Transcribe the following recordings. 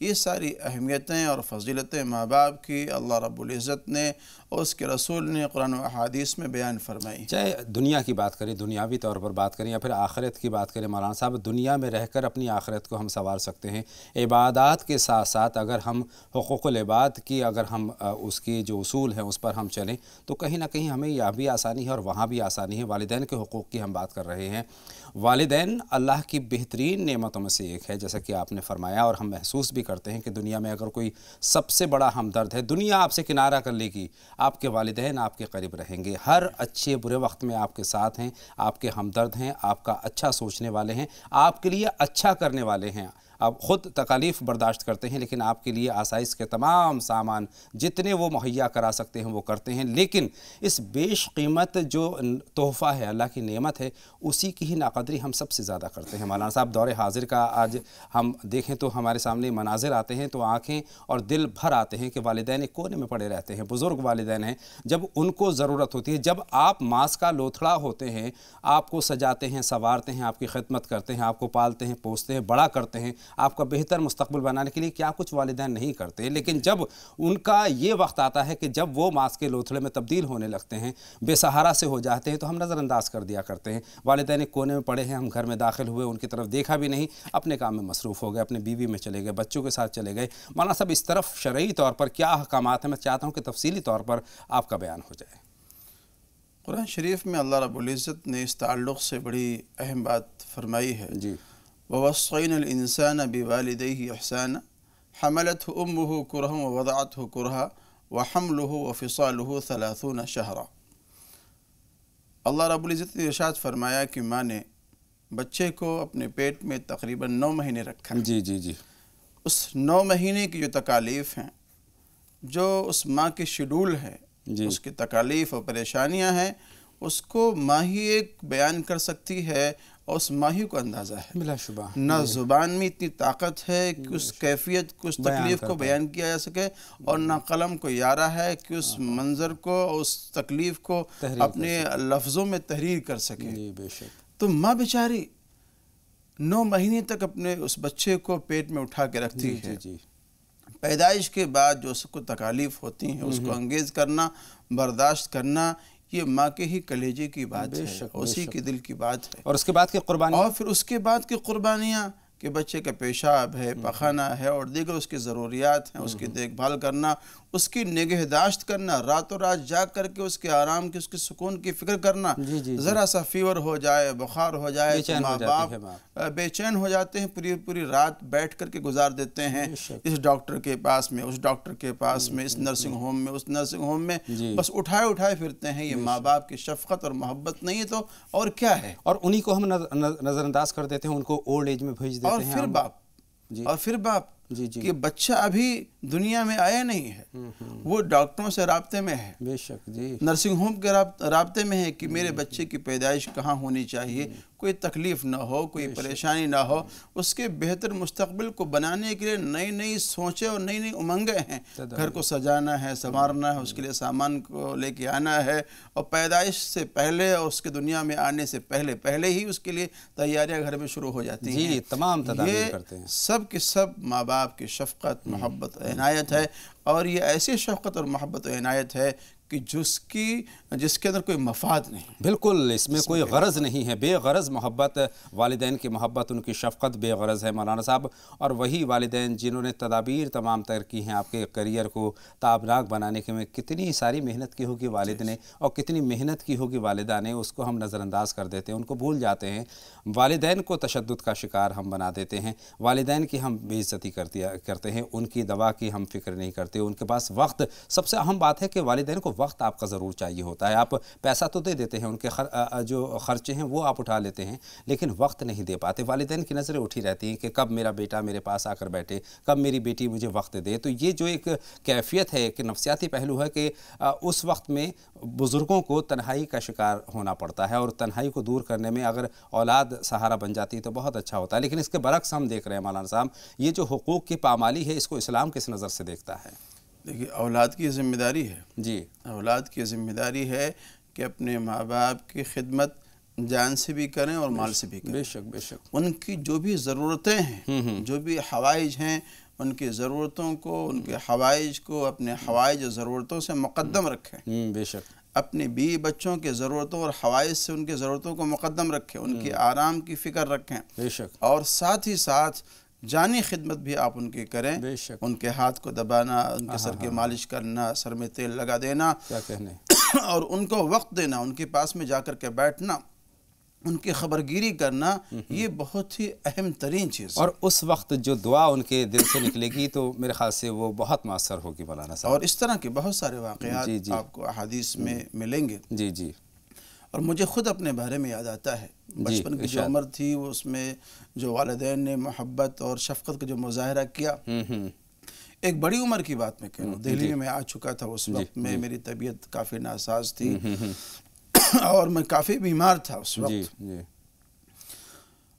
یہ ساری اہمیتیں اور فضیلتیں ماں باپ کی اللہ رب العزت نے اور اس کے رسول نے قرآن و احادیث میں بیان فرمائی۔ چاہے دنیا کی بات کریں، دنیاوی طور پر بات کریں یا پھر آخرت کی بات کریں، مولانا صاحب دنیا میں رہ کر اپنی آخرت کو ہم سنوار سکتے ہیں۔ عبادات کے ساتھ ساتھ اگر ہم حقوق العباد کی اگر ہم اس کی جو اصول ہیں اس پر ہم چلیں تو کہیں نہ کہیں ہمیں یہاں بھی آسانی ہے اور وہاں بھی آسانی ہے۔ والدین کے حقوق کی ہم بات کر رہے ہیں۔ والدین اللہ کی بہترین نعمتوں میں سے ایک ہے، جیسا کہ آپ نے فرمایا، اور ہم محسوس بھی کرتے ہیں کہ دنیا میں اگر کوئی سب سے بڑا ہمدرد ہے، دنیا آپ سے کنارہ کر لے گی، آپ کے والدین آپ کے قریب رہیں گے، ہر اچھے برے وقت میں آپ کے ساتھ ہیں، آپ کے ہمدرد ہیں، آپ کا اچھا سوچنے والے ہیں، آپ کے لیے اچھا کرنے والے ہیں۔ آپ خود تکالیف برداشت کرتے ہیں لیکن آپ کے لیے آسائش کے تمام سامان جتنے وہ مہیا کرا سکتے ہیں وہ کرتے ہیں، لیکن اس بیش قیمت جو تحفہ ہے، اللہ کی نعمت ہے، اسی کی ہی ناقدری ہم سب سے زیادہ کرتے ہیں۔ مولانا صاحب دور حاضر کا آج ہم دیکھیں تو ہمارے سامنے مناظر آتے ہیں تو آنکھیں اور دل بھر آتے ہیں کہ والدین ایک کونے میں پڑے رہتے ہیں، بزرگ والدین ہیں، جب ان کو ضرورت ہوتی ہے، جب آپ ماس کا لوتھڑا ہوتے ہیں، آپ کو سجاتے ہیں، سنوارتے ہیں، آپ کی خدمت کرتے ہیں، آپ کو پالتے ہیں، پوستے ہیں، بڑا کرتے ہیں، آپ کا بہتر مستقبل بنانے کے لیے کیا کچھ والدین نہیں کرتے، لیکن جب ان کا یہ وقت آتا ہے کہ جب وہ ماس کے لوتھڑے میں تبدیل ہونے لگتے ہیں، بے سہارا سے ہو جاتے ہیں، تو ہم نظر انداز کر دیا کرتے ہیں۔ والدین ایک کونے میں پڑے ہیں، ہم گھر میں داخل ہوئے، ان کی طرف دیکھا بھی نہیں، اپنے کام میں مصروف ہو گئے، اپنے بیوی میں چلے گئے، بچوں کے ساتھ چلے گئے۔ مولانا صاحب اس طرف شرعی طور پر کیا احکامات ہیں؟ میں چاہتا ہوں کہ تفصیلی طور پر آپ کا بیان ہو جائے۔ قرآن شریف میں اللہ رب العزت نے اس تعلق سے بڑی اہم بات فرمائی ہے۔ جی۔ وَوَصَّيْنَا الْإِنسَانَ بِوَالِدَيْهِ إِحْسَانًا حَمَلَتْهُ أُمُّهُ كُرْهًا وَوَضَعَتْهُ كُرْهًا وَحَمْلُهُ وَفِصَالُهُ 30 شهرًا۔ اللہ رب العزت نے ارشاد فرمایا کہ ماں نے بچے کو اپنے پیٹ میں تقریباً 9 مہینے رکھا۔ جی جی جی۔ اس 9 مہینے کی جو تکالیف ہیں، جو اس ماں کے شیڈول ہے، اس کی تکالیف اور پریشانیاں ہیں، اس کو ماں ہی ایک بیان کر سکتی ہے اور اس ماں ہی کو اندازہ ہے۔ بلا شبہ نہ زبان میں اتنی طاقت ہے کہ اس کیفیت کو، اس تکلیف کو بیان کیا جا سکے، اور نہ قلم کو یارہ ہے کہ اس منظر کو، اس تکلیف کو اپنے لفظوں میں تحریر کر سکے۔ بے شک۔ تو ماں بیچاری 9 مہینے تک اپنے اس بچے کو پیٹ میں اٹھا کے رکھتی ہے۔ پیدائش کے بعد جو اس کو تکالیف ہوتی ہیں، اس کو انگیز کرنا، برداشت کرنا، یہ ماں کے ہی کلیجے کی بات ہے، اسی کی دل کی بات ہے۔ اور اس کے بعد کی قربانی، اور پھر اس کے بعد کی قربانیاں کہ بچے کا پیشاب ہے، پخانہ ہے اور دیگر اس کی ضروریات ہیں، اس کی دیکھ بھال کرنا، اس کی نگہداشت کرنا، راتوں رات جاگ کر کے اس کے آرام کی، اس کے سکون کی فکر کرنا۔ ذرا سا فیور ہو جائے، بخار ہو جائے تو ماں باپ بے چین ہو جاتے ہیں، پوری رات بیٹھ کر کے گزار دیتے ہیں، اس ڈاکٹر کے پاس میں، اس ڈاکٹر کے پاس میں، اس نرسنگ ہوم میں، اس نرسنگ ہوم میں، بس اٹھائے پھرتے ہیں۔ یہ ماں باپ کی شفقت اور محبت نہیں ہے تو اور کیا ہے؟ اور انہی کو ہم نظر انداز کر دیتے ہیں، ان کو اولڈ ایج میں بھیج دیتے ہیں۔ اور پھر باپ کہ بچہ ابھی دنیا میں آیا نہیں ہے، وہ ڈاکٹروں سے رابطے میں ہے، بے شک جی، نرسنگ ہوم کے رابطے میں ہے کہ میرے بچے کی پیدائش کہاں ہونی چاہیے، کوئی تکلیف نہ ہو، کوئی پریشانی نہ ہو، اس کے بہتر مستقبل کو بنانے کے لیے نئی سوچیں اور نئی امنگیں ہیں۔ گھر کو سجانا ہے، سنوارنا ہے، اس کے لیے سامان کو لے کے آنا ہے، اور پیدائش سے پہلے اور اس کے دنیا میں آنے سے پہلے ہی اس کے لیے تیاریاں گھر میں شروع ہو جاتی ہیں۔ جی، تمام تدابیر کرتے ہیں۔ یہ سب کے سب ماں باپ کی شفقت، محبت و عنایت ہے، اور یہ ایسی شفقت اور محبت و عنایت ہے کہ جس کے اندر کوئی مفاد نہیں۔ بالکل، اس میں کوئی غرض نہیں ہے، بے غرض محبت، والدین کی محبت، ان کی شفقت بے غرض ہے مولانا صاحب۔ اور وہی والدین جنہوں نے تدابیر تمام تر کی ہیں آپ کے کریئر کو تابناک بنانے کے میں، کتنی ساری محنت کی ہوگی والد نے اور کتنی محنت کی ہوگی والدہ نے، اس کو ہم نظر انداز کر دیتے ہیں، ان کو بھول جاتے ہیں۔ والدین کو تشدد کا شکار ہم بنا دیتے ہیں، والدین کی ہم بے عزتی کرتے ہیں، ان کی دوا کی ہم فکر نہیں کرتے، ان کے پاس وقت، سب سے اہم بات ہے کہ والدین کو وقت آپ کا ضرور چاہیے ہوتا ہے۔ آپ پیسہ تو دے دیتے ہیں، ان کے جو خرچے ہیں وہ آپ اٹھا لیتے ہیں، لیکن وقت نہیں دے پاتے۔ والدین کی نظریں اٹھی رہتی ہیں کہ کب میرا بیٹا میرے پاس آ کر بیٹھے، کب میری بیٹی مجھے وقت دے۔ تو یہ جو ایک کیفیت ہے، ایک نفسیاتی پہلو ہے کہ اس وقت میں بزرگوں کو تنہائی کا شکار ہونا پڑتا ہے، اور تنہائی کو دور کرنے میں اگر اولاد سہارا بن جاتی ہے تو بہت اچھا ہوتا ہے۔ لیکن اس کے برعکس ہم دیکھ رہے ہیں مولانا صاحب، یہ جو حقوق کی پامالی ہے، اس کو اسلام کس نظر سے دیکھتا ہے؟ دیکھیے، اولاد کی ذمہ داری ہے، جی، اولاد کی ذمہ داری ہے کہ اپنے ماں باپ کی خدمت جان سے بھی کریں اور مال سے بھی کریں۔ بے شک بے شک۔ ان کی جو بھی ضرورتیں ہیں، جو بھی حوائج ہیں، ان کی ضرورتوں کو، ان کے حوائج کو اپنے حوائج و ضرورتوں سے مقدم رکھیں، بے شک، اپنی بیوی بچوں کے ضرورتوں اور حوائج سے ان کے ضرورتوں کو مقدم رکھیں، ان کی آرام کی فکر رکھیں، بے شک، اور ساتھ ہی ساتھ جانی خدمت بھی آپ ان کی کریں، بے شک، ان کے ہاتھ کو دبانا، ان کے سر کی مالش کرنا، سر میں تیل لگا دینا، کیا کہنے، اور ان کو وقت دینا، ان کے پاس میں جا کر کے بیٹھنا، ان کی خبرگیری کرنا، یہ بہت ہی اہم ترین چیز ہے۔ اور اس وقت جو دعا ان کے دل سے نکلے گی تو میرے خیال سے وہ بہت مؤثر ہوگی مولانا صاحب۔ اور اس طرح کے بہت سارے جی واقعات جی آپ کو احادیث میں ملیں گے، جی جی اور مجھے خود اپنے بارے میں یاد آتا ہے بچپن کی جو ارشاد۔ عمر تھی، وہ اس میں جو والدین نے محبت اور شفقت کا جو مظاہرہ کیا، ایک بڑی عمر کی بات میں کہہ رہا ہوں، دہلی میں آ چکا تھا اس وقت میں، میری طبیعت کافی ناساز تھی اور میں کافی بیمار تھا اس جی وقت۔ جی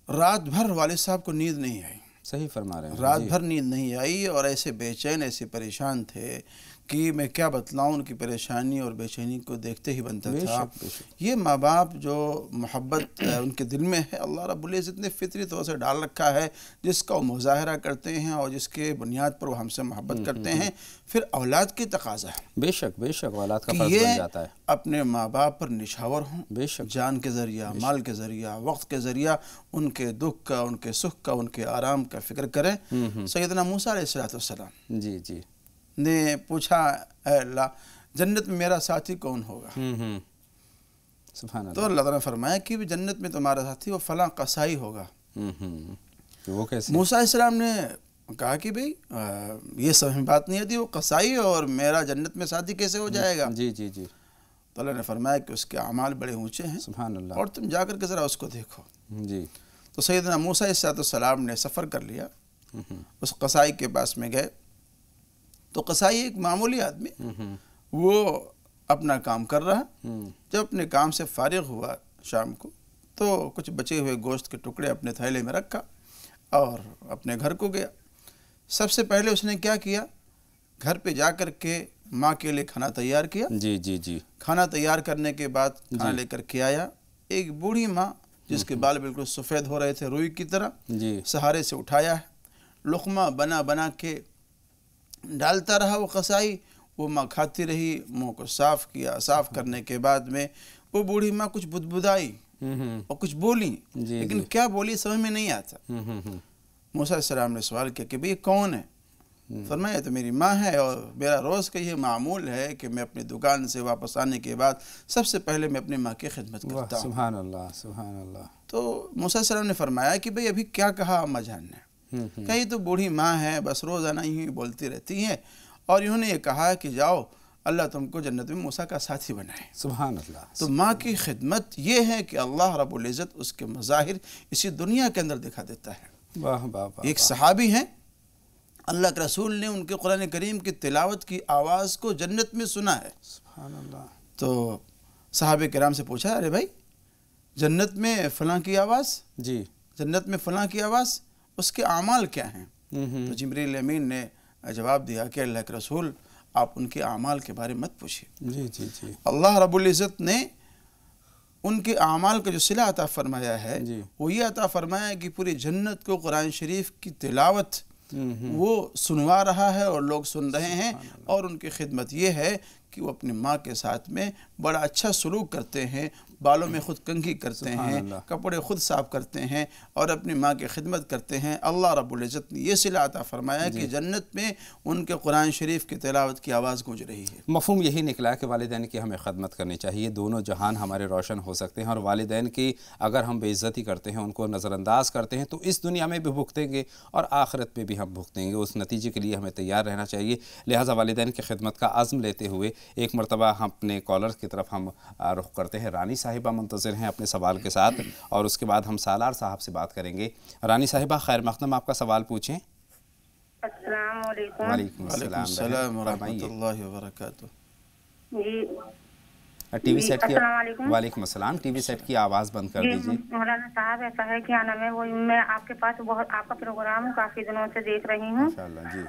رات بھر والد صاحب کو نیند نہیں آئی، صحیح فرما رہے ہیں، رات بھر نیند نہیں آئی، اور ایسے بے چین، ایسے پریشان تھے کہ میں کیا بتلاؤں، ان کی پریشانی اور بے چینی کو دیکھتے ہی بنتا بے تھا۔ شک، بے شک، یہ ماں باپ جو محبت ان کے دل میں ہے، اللہ رب العزت نے فطری طور سے ڈال رکھا ہے، جس کا وہ مظاہرہ کرتے ہیں اور جس کے بنیاد پر وہ ہم سے محبت کرتے ہیں، پھر اولاد کی تقاضا ہے بے شک، بے شک، اولاد کا کہ فرض یہ بن جاتا ہے، اپنے ماں باپ پر نشاور ہوں، بے شک، جان کے ذریعہ، مال کے ذریعہ، وقت کے ذریعہ، ان کے دکھ کا، ان کے سکھ کا، ان کے آرام کا فکر کریں۔ سیدنا موسیٰ علیہ السلام جی جی نے پوچھا، اے اللہ، جنت میں میرا ساتھی کون ہوگا؟ سبحان تو اللہ، اللہ تعالیٰ نے فرمایا کہ جنت میں تمہارا ساتھی وہ فلاں قصائی ہوگا۔ کہ وہ کیسے، موسیٰ علیہ السلام نے کہا کہ بھئی یہ سمجھ میں بات نہیں آتی، وہ قصائی اور میرا جنت میں ساتھی کیسے ہو جائے گا؟ جی جی جی تو اللہ نے فرمایا کہ اس کے اعمال بڑے اونچے ہیں، سبحان اللہ، اور تم جا کر کے ذرا اس کو دیکھو۔ جی تو سیدنا موسیٰ علیہ السلام نے سفر کر لیا، اس قصائی کے پاس میں گئے، تو قصائی ایک معمولی آدمی، وہ اپنا کام کر رہا، جب اپنے کام سے فارغ ہوا شام کو، تو کچھ بچے ہوئے گوشت کے ٹکڑے اپنے تھیلے میں رکھا اور اپنے گھر کو گیا۔ سب سے پہلے اس نے کیا کیا، گھر پہ جا کر کے ماں کے لیے کھانا تیار کیا۔ جی جی جی کھانا تیار کرنے کے بعد کھانا لے کر کے آیا، ایک بوڑھی ماں جس کے بال بالکل سفید ہو رہے تھے روئی کی طرح، جی سہارے سے اٹھایا ہے، لقمہ بنا بنا کے ڈالتا رہا وہ قصائی، وہ ماں کھاتی رہی، منہ کو صاف کیا، صاف کرنے کے بعد میں وہ بوڑھی ماں کچھ بدبدائی اور کچھ بولی، لیکن کیا بولی سمجھ میں نہیں آتا۔ موسیٰ علیہ السلام نے سوال کیا کہ بھئی کون ہے؟ فرمایا تو میری ماں ہے، اور میرا روز کا یہ معمول ہے کہ میں اپنی دکان سے واپس آنے کے بعد سب سے پہلے میں اپنی ماں کی خدمت کرتا ہوں۔ سبحان اللہ، سبحان اللہ، تو موسیٰ علیہ السلام نے فرمایا کہ بھئی ابھی کیا کہا اماں جان نے؟ کہ یہ تو بوڑھی ماں ہے، بس روزانہ ہی بولتی رہتی ہیں، اور انہوں نے یہ کہا کہ جاؤ اللہ تم کو جنت میں موسیٰ کا ساتھی بنائے۔ سبحان اللہ، تو ماں کی خدمت یہ ہے کہ اللہ رب العزت اس کے مظاہر اسی دنیا کے اندر دکھا دیتا ہے۔ واہ واہ واہ، ایک صحابی ہیں، اللہ کے رسول نے ان کے قرآن کریم کی تلاوت کی آواز کو جنت میں سنا ہے۔ سبحان اللہ، تو صحابہ کرام سے پوچھا، ارے بھائی جنت میں فلاں کی آواز، جی جنت میں فلاں کی آواز، اس کے اعمال کیا ہیں؟ تو جبریل امین نے جواب دیا کہ اللہ کے رسول آپ ان کے اعمال کے بارے مت پوچھیے، جی جی جی اللہ رب العزت نے ان کے اعمال کا جو صلہ عطا فرمایا ہے، جی، وہ یہ عطا فرمایا کہ پوری جنت کو قرآن شریف کی تلاوت وہ سنوا رہا ہے، اور لوگ سن رہے ہیں، اور ان کی خدمت یہ ہے کہ وہ اپنی ماں کے ساتھ میں بڑا اچھا سلوک کرتے ہیں، بالوں میں خود کنگھی کرتے ہیں، کپڑے خود صاف کرتے ہیں، اور اپنی ماں کی خدمت کرتے ہیں۔ اللہ رب العزت نے یہ صلہ عطا فرمایا کہ جنت میں ان کے قرآن شریف کی تلاوت کی آواز گونج رہی ہے۔ مفہوم یہی نکلا کہ والدین کی ہمیں خدمت کرنی چاہیے، دونوں جہان ہمارے روشن ہو سکتے ہیں، اور والدین کی اگر ہم بے عزتی کرتے ہیں، ان کو نظر انداز کرتے ہیں، تو اس دنیا میں بھی بھگتیں گے اور آخرت میں بھی ہم بھگتیں گے۔ اس نتیجے کے لیے ہمیں تیار رہنا چاہیے، لہٰذا والدین کی خدمت کا عزم لیتے ہوئے ایک مرتبہ ہم اپنے کالرز کی طرف ہم رخ کرتے ہیں۔ رانی صاحبہ منتظر ہیں اپنے سوال کے ساتھ، اور اس کے بعد ہم سالار صاحب سے بات کریں گے۔ رانی صاحبہ خیر مقدم، آپ کا سوال پوچھیں۔ السلام علیکم۔ وعلیکم وعلیکم السلام ورحمۃ اللہ وبرکاتہ۔ جی ٹی وی سیٹ کی، السلام علیکم۔ وعلیکم السلام، ٹی وی سیٹ کی آواز بند کر دیجیے۔ مولانا صاحب ایسا ہے کیا نام ہے، وہ میں آپ کے پاس بہت آپ کا پروگرام کافی دنوں سے دیکھ رہی ہوں۔ ماشاءاللہ، جی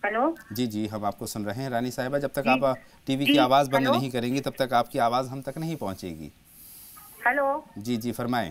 ہیلو جی جی، ہم آپ کو سن رہے ہیں رانی صاحبہ۔ جب تک آپ ٹی وی کی آواز بند نہیں کریں گی تب تک آپ کی آواز ہم تک نہیں پہنچے گی۔ ہیلو جی جی فرمائیں۔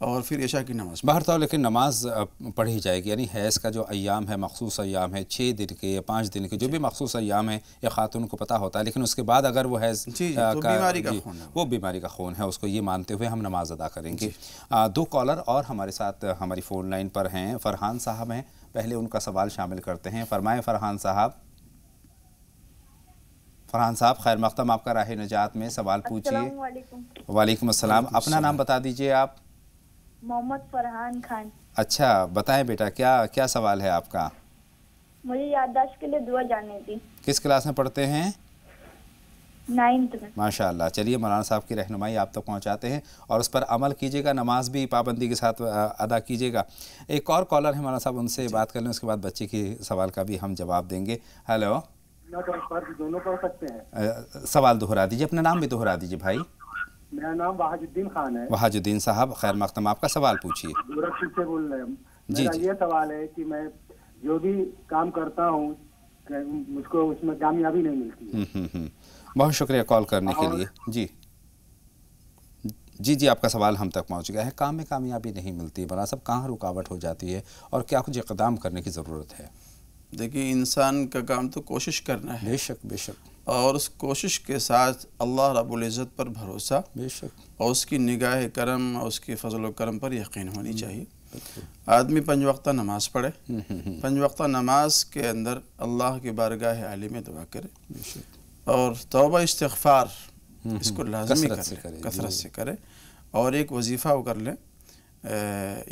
اور پھر عشاء کی نماز بہرطور لیکن نماز پڑھی جائے گی، یعنی حیض کا جو ایام ہے، مخصوص ایام ہے، 6 دن کے یا 5 دن کے جو بھی مخصوص ایام ہیں، یہ خاتون کو پتہ ہوتا ہے، لیکن اس کے بعد اگر وہ حیض تو بیماری کا خون ہے، وہ بیماری کا خون ہے، اس کو یہ مانتے ہوئے ہم نماز ادا کریں گے۔ 2 کالر اور ہمارے ساتھ ہماری فون لائن پر ہیں، فرحان صاحب ہیں، پہلے ان کا سوال شامل کرتے ہیں۔ فرمائیں فرحان صاحب۔ فرحان صاحب خیر مقدم، آپ کا راہ نجات میں سوال پوچھیے۔ السلام علیکم۔ وعلیکم السلام، اپنا نام بتا دیجئے آپ۔ محمد فرحان خان۔ اچھا بتائیں بیٹا، کیا سوال ہے آپ کا؟ مجھے یادداشت کے لیے دعا جاننی تھی۔ کس کلاس میں پڑھتے ہیں؟ 9th میں۔ ماشاءاللہ، چلیے مولانا صاحب کی رہنمائی آپ تک پہنچاتے ہیں اور اس پر عمل کیجیے گا، نماز بھی پابندی کے ساتھ ادا کیجیے گا۔ ایک اور کالر ہے مولانا صاحب، ان سے بات کر لیں، اس کے بعد بچے کی سوال کا بھی ہم جواب دیں گے۔ ہیلو، دونوں پڑھ سکتے ہیں؟ سوال دہرا دیجیے، اپنا نام بھی دہرا دیجیے بھائی۔ میرا نام وحاج الدین خان ہے۔ وحاج الدین صاحب خیر مقدم، آپ کا سوال پوچھیے۔ گورکھپور سے بول رہے ہیں۔ جی میرا یہ سوال ہے کہ میں جو بھی کام کرتا ہوں مجھ کو اس میں کامیابی نہیں ملتی۔ بہت شکریہ کال کرنے کے لیے۔ جی آپ کا سوال ہم تک پہنچ گیا ہے۔ کام میں کامیابی نہیں ملتی، مولانا صاحب کہاں رکاوٹ ہو جاتی ہے اور کیا کچھ اقدام کرنے کی ضرورت ہے؟ دیکھیے، انسان کا کام تو کوشش کرنا ہے، بے شک بے شک، اور اس کوشش کے ساتھ اللہ رب العزت پر بھروسہ بے شک، اور اس کی نگاہ کرم اور اس کی فضل و کرم پر یقین ہونی چاہیے۔ آدمی 5 وقتہ نماز پڑھے، 5 وقتہ نماز کے اندر اللہ کی بارگاہ عالی میں دعا کرے، اور توبہ استغفار اس کو لازمی کرے، کثرت سے کرے، اور ایک وظیفہ وہ کر لیں،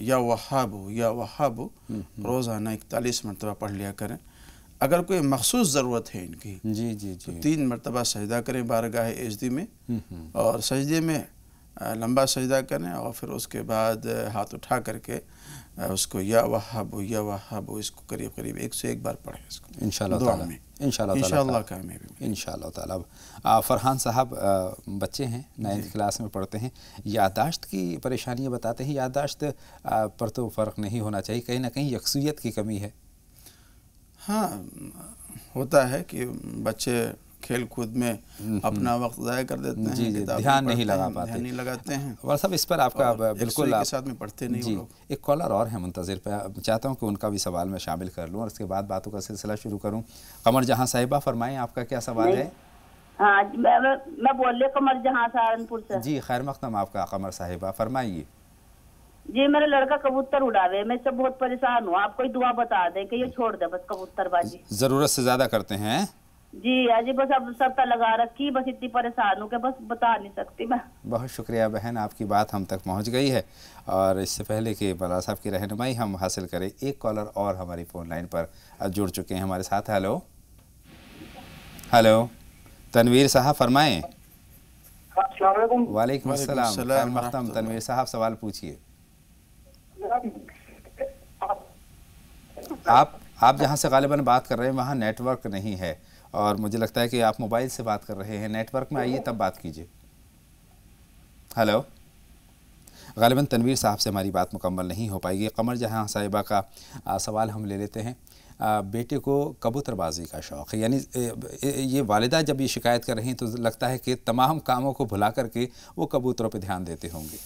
یا وہاب روزانہ 41 مرتبہ پڑھ لیا کریں۔ اگر کوئی مخصوص ضرورت ہے ان کی تو 3 مرتبہ سجدہ کریں بارگاہ عزدی میں، اور سجدے میں لمبا سجدہ کریں، اور پھر اس کے بعد ہاتھ اٹھا کر کے اس کو یا وہاب اس کو قریب 101 بار پڑھیں، اس کو انشاءاللہ دعا تعالی، میں انشاءاللہ کامیابی انشاءاللہ تعالی۔ فرحان صاحب بچے ہیں، 9th کلاس میں پڑھتے ہیں، یادداشت کی پریشانیاں بتاتے ہیں۔ یادداشت پر تو فرق نہیں ہونا چاہیے، کہیں نہ کہیں یکسویت کی کمی ہے۔ ہاں، ہوتا ہے کہ بچے کھیل کود میں اپنا وقت ضائع کر دیتے ہیں، دھیان نہیں لگا پاتے، دھیان نہیں لگاتے ہیں، اور صاحب اس پر آپ کا بالکل کے ساتھ میں پڑھتے نہیں جی۔ لوگ۔ ایک کالر اور ہے منتظر پہ، چاہتا ہوں کہ ان کا بھی سوال میں شامل کر لوں اور اس کے بعد باتوں کا سلسلہ شروع کروں۔ قمر جہاں صاحبہ فرمائیں، آپ کا کیا سوال ہے؟ ہاں، میں بول رہی ہوں قمر جہاں سہارنپور سے۔ جی خیر مقدم آپ کا قمر صاحبہ، فرمائیے۔ جی، میرا لڑکا کبوتر اڑا رہے، میں اس سے بہت پریشان ہوں، آپ کوئی دعا بتا دیں کہ یہ چھوڑ دے بس کبوتر بازی۔ ضرورت سے زیادہ کرتے ہیں؟ جی بس اب سرتا لگا رکھی، بس اتنی پریشان ہوں کہ بس بتا نہیں سکتی میں۔ بہت شکریہ بہن، آپ کی بات ہم تک پہنچ گئی ہے، اور اس سے پہلے کہ مولانا صاحب کی رہنمائی ہم حاصل کریں، ایک کالر اور ہماری فون لائن پر جڑ چکے ہیں ہمارے ساتھ۔ ہیلو، تنویر صاحب فرمائیں۔ السلام علیکم۔ وعلیکم السلام، خیر مقدم تنویر صاحب سوال پوچھیے۔ آپ جہاں سے غالباً بات کر رہے ہیں وہاں نیٹ ورک نہیں ہے، اور مجھے لگتا ہے کہ آپ موبائل سے بات کر رہے ہیں، نیٹ ورک میں آئیے تب بات کیجیے۔ ہیلو، غالباً تنویر صاحب سے ہماری بات مکمل نہیں ہو پائے گی۔ قمر جہاں صاحبہ کا سوال ہم لے لیتے ہیں۔ بیٹے کو کبوتر بازی کا شوق ہے، یعنی یہ والدہ جب یہ شکایت کر رہی ہیں تو لگتا ہے کہ تمام کاموں کو بھلا کر کے وہ کبوتروں پہ دھیان دیتے ہوں گے۔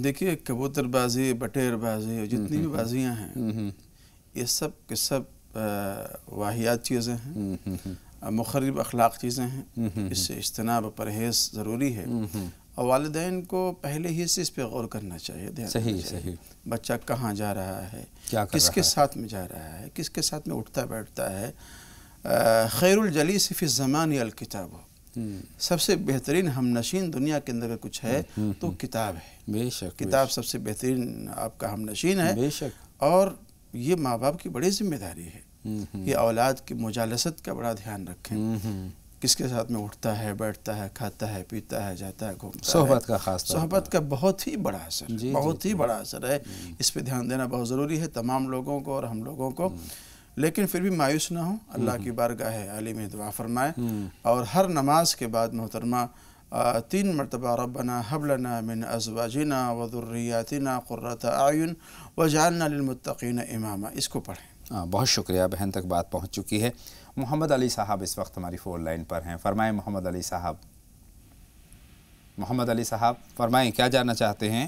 دیکھیے، کبوتر بازی، بٹیر بازی، جتنی بھی بازیاں ہیں یہ سب کے سب واہیات چیزیں ہیں، مخرب اخلاق چیزیں ہیں، اس سے اجتناب و پرہیز ضروری ہے، اور والدین کو پہلے ہی سے اس پہ غور کرنا چاہیے، دھیان دینا چاہیے۔ بچہ کہاں جا رہا ہے، کس کے ساتھ میں جا رہا ہے، کس کے ساتھ میں اٹھتا بیٹھتا ہے۔ خیر الجلیس فی الزمان الکتاب، سب سے بہترین ہم نشین دنیا کے اندر کچھ ہے تو کتاب ہے۔ بے شک، کتاب سب سے بہترین آپ کا ہم نشین ہے، بے شک، اور یہ ماں باپ کی بڑی ذمہ داری ہے کہ اولاد کی مجالست کا بڑا دھیان رکھیں، کس کے ساتھ میں اٹھتا ہے، بیٹھتا ہے، کھاتا ہے، پیتا ہے، جاتا ہے، گھومتا ہے۔ صحبت کا خاص طور پر، صحبت کا بہت ہی بڑا اثر ہے، بہت ہی بڑا اثر ہے، اس پہ دھیان دینا بہت ضروری ہے تمام لوگوں کو اور ہم لوگوں کو۔ لیکن پھر بھی مایوس نہ ہوں، اللہ کی بارگاہ عالی میں دعا فرمائیں، اور ہر نماز کے بعد محترمہ 3 مرتبہ ربنا حب لنا من ازواجنا وذریاتنا قرۃ اعین وجعلنا للمتقین اماما، اس کو پڑھیں۔ بہت شکریہ، بہن تک بات پہنچ چکی ہے۔ محمد علی صاحب اس وقت ہماری فون لائن پر ہیں، فرمائیں محمد علی صاحب۔ محمد علی صاحب فرمائیں، کیا جاننا چاہتے ہیں؟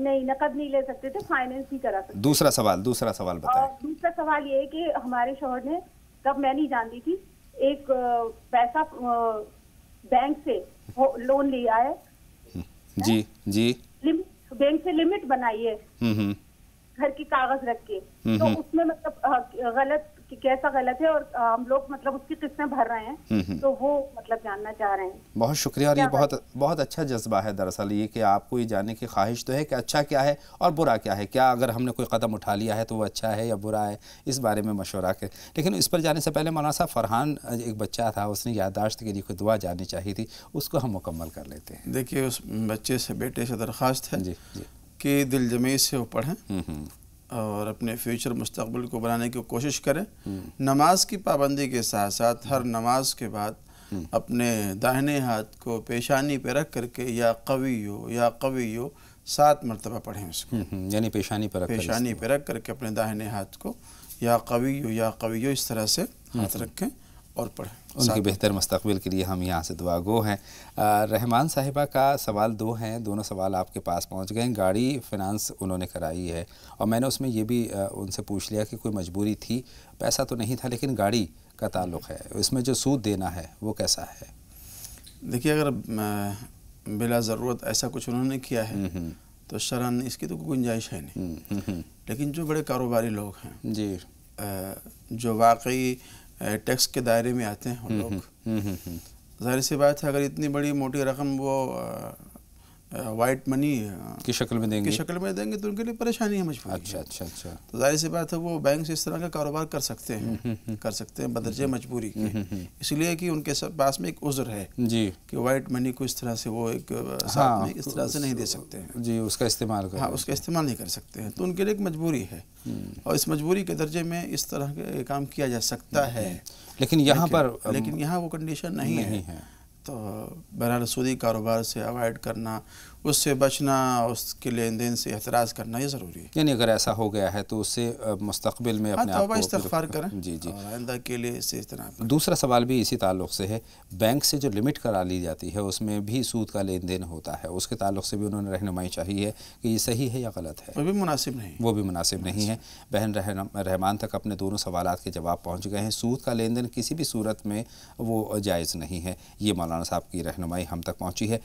نہیں نقد نہیں لے سکتے تھے, فائنینس ہی کرا سکتے. دوسرا سوال بتائیں. اور دوسرا سوال یہ ہے کہ ہمارے شوہر نے, تب میں نہیں جانتی تھی, ایک پیسہ بینک سے لون لیا ہے. جی جی. بینک سے لمٹ بنائی ہے گھر کے کاغذ رکھ کے, تو اس میں مطلب غلط کیسا غلط ہے, اور ہم لوگ مطلب اس کی قسطیں بھر رہے ہیں, تو وہ مطلب جاننا چاہ رہے ہیں. بہت شکریہ. اور یہ بہت اچھا جذبہ ہے دراصل یہ کہ آپ کو یہ جاننے کی خواہش تو ہے کہ اچھا کیا ہے اور برا کیا ہے, کیا اگر ہم نے کوئی قدم اٹھا لیا ہے تو وہ اچھا ہے یا برا ہے, اس بارے میں مشورہ کریں. لیکن اس پر جانے سے پہلے مولانا صاحب, فرحان ایک بچہ تھا, اس نے یادداشت کے لیے کوئی دعا جاننی چاہیے تھی, اس کو ہم مکمل کر لیتے ہیں. دیکھیے اس بچے سے, بیٹے سے درخواست ہے جی جی کہ دل جمعی سے وہ پڑھیں اور اپنے فیوچر مستقبل کو بنانے کی کوشش کریں. نماز کی پابندی کے ساتھ ساتھ ہر نماز کے بعد اپنے داہنے ہاتھ کو پیشانی پہ رکھ کر کے یا قویو 7 مرتبہ پڑھیں اس کو. یعنی پیشانی پہ رکھ کر کے اپنے داہنے ہاتھ کو یا قویو اس طرح سے ہاتھ رکھیں اور پڑھیں. ان کی بہتر مستقبل کے لیے ہم یہاں سے دعا گو ہیں. رحمان صاحبہ کا سوال 2 ہیں, دونوں سوال آپ کے پاس پہنچ گئے ہیں. گاڑی فنانس انہوں نے کرائی ہے, اور میں نے اس میں یہ بھی ان سے پوچھ لیا کہ کوئی مجبوری تھی, پیسہ تو نہیں تھا لیکن گاڑی کا تعلق ہے, اس میں جو سود دینا ہے وہ کیسا ہے؟ دیکھیے اگر بلا ضرورت ایسا کچھ انہوں نے کیا ہے تو شرعاً اس کی تو کوئی گنجائش ہے نہیں. لیکن جو بڑے کاروباری لوگ ہیں جی, جو واقعی ٹیکس کے دائرے میں آتے ہیں وہ لوگ, ظاہر سی بات ہے اگر اتنی بڑی موٹی رقم وہ وائٹ منی کی شکل میں دیں گے تو ان کے لیے پریشانی ہے, مجبوری. اچھا. تو ظاہر سی بات ہے وہ بینک سے اس طرح کا کاروبار کر سکتے ہیں بدرجہ مجبوری کے, اس لیے کہ ان کے پاس میں ایک عذر ہے جی کہ وائٹ منی کو اس طرح سے وہ ایک ساتھ میں اس طرح سے نہیں دے سکتے ہیں. جی, اس کا استعمال اس کا استعمال نہیں کر سکتے ہیں, تو ان کے لیے ایک مجبوری ہے, اور اس مجبوری کے درجے میں اس طرح کے کام کیا جا سکتا ہے. لیکن یہاں وہ کنڈیشن نہیں ہے. تو بہرحال سودی کاروبار سے اوائڈ کرنا, اس سے بچنا, اس کے لین دین سے احتراز کرنا یہ ضروری ہے. یعنی اگر ایسا ہو گیا ہے تو اس سے مستقبل میں اپنے آپ کو استغفار کریں. جی اور آئندہ کے لیے اس سے اجتناب کریں. دوسرا سوال بھی اسی تعلق سے ہے, بینک سے جو لمٹ کرا لی جاتی ہے اس میں بھی سود کا لین دین ہوتا ہے, اس کے تعلق سے بھی انہوں نے رہنمائی چاہیے ہے کہ یہ صحیح ہے یا غلط ہے. وہ بھی مناسب نہیں ہے. بہن رحمان تک اپنے دونوں سوالات کے جواب پہنچ گئے ہیں. سود کا لین دین کسی بھی صورت میں وہ جائز نہیں ہے, یہ مولانا صاحب کی رہنمائی ہم تک پہنچی ہے.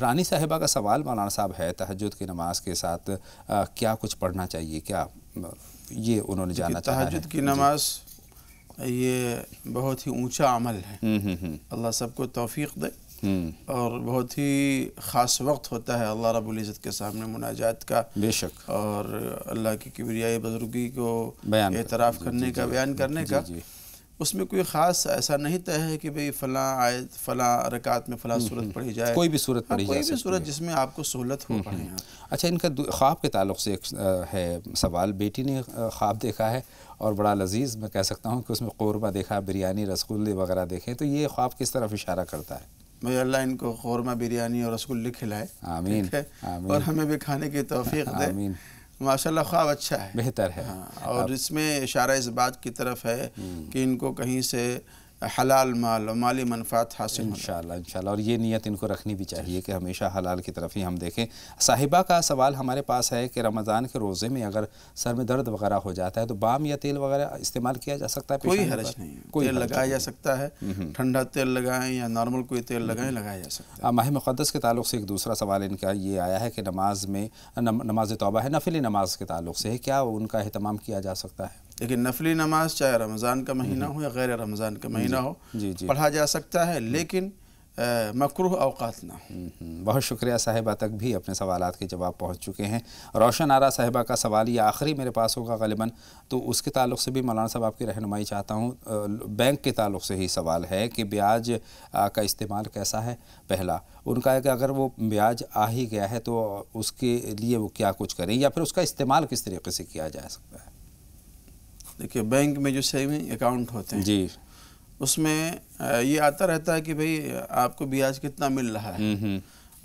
رانی صاحبہ کا سوال مولانا صاحب ہے, تہجد کی نماز کے ساتھ کیا کچھ پڑھنا چاہیے, کیا یہ انہوں نے جاننا چاہا ہے. تہجد کی نماز یہ بہت ہی اونچا عمل ہے, اللہ سب کو توفیق دے, اور بہت ہی خاص وقت ہوتا ہے اللہ رب العزت کے سامنے مناجات کا, بے شک, اور اللہ کی کبریائی بزرگی کو اعتراف کرنے کا, بیان کرنے کا. اس میں کوئی خاص ایسا نہیں طے ہے کہ بھئی فلاں آیت فلاں رکعت میں فلاں صورت پڑھی جائے, کوئی بھی صورت پڑھی جائے, کوئی بھی صورت جس میں آپ کو سہولت ہو پڑھیں. اچھا, ان کا خواب کے تعلق سے ایک ہے سوال. بیٹی نے خواب دیکھا ہے اور بڑا لذیذ میں کہہ سکتا ہوں کہ اس میں قورمہ دیکھا, بریانی, رسگلے وغیرہ دیکھیں, تو یہ خواب کس طرف اشارہ کرتا ہے؟ بھئی اللہ ان کو قورمہ, بریانی اور رسگلے کھلائے, آمین, اور ہمیں بھی کھانے کی توفیق دے. آمین. ماشاءاللہ خواب اچھا ہے, بہتر ہے. اور اس میں اشارہ اس بات کی طرف ہے کہ ان کو کہیں سے حلال مال اور مالی منفعت حاصل انشاءاللہ, اور یہ نیت ان کو رکھنی بھی چاہیے کہ ہمیشہ حلال کی طرف ہی ہم دیکھیں. صاحبہ کا سوال ہمارے پاس ہے کہ رمضان کے روزے میں اگر سر میں درد وغیرہ ہو جاتا ہے تو بام یا تیل وغیرہ استعمال کیا جا سکتا ہے؟ کوئی حرج نہیں ہے, تیل لگایا جا سکتا ہے, ٹھنڈا تیل لگائیں یا نارمل کوئی تیل لگائیں, لگایا جا سکتا ہے. ماہ مقدس کے تعلق سے ایک دوسرا سوال ان کا یہ آیا ہے کہ نماز میں, نماز توبہ ہے, نفلی نماز کے تعلق سے ہے, کیا ان کا اہتمام کیا جا سکتا ہے؟ لیکن نفلی نماز چاہے رمضان کا مہینہ ہو یا غیر رمضان کا مہینہ ہو پڑھا جا سکتا ہے, لیکن مکروہ اوقات نہ ہو. بہت شکریہ. صاحبہ تک بھی اپنے سوالات کے جواب پہنچ چکے ہیں. روشن آرا صاحبہ کا سوال یہ آخری میرے پاس ہوگا غالباً, تو اس کے تعلق سے بھی مولانا صاحب آپ کی رہنمائی چاہتا ہوں. بینک کے تعلق سے ہی سوال ہے کہ بیاج کا استعمال کیسا ہے. پہلا ان کا ہے کہ اگر وہ بیاج آ ہی گیا ہے تو اس کے لیے وہ کیا کچھ کریں, یا پھر اس کا استعمال کس طریقے سے کیا جا سکتا ہے؟ دیکھیے بینک میں جو سیونگ اکاؤنٹ ہوتے ہیں جی, اس میں یہ آتا رہتا ہے کہ بھئی آپ کو بیاج کتنا مل رہا ہے,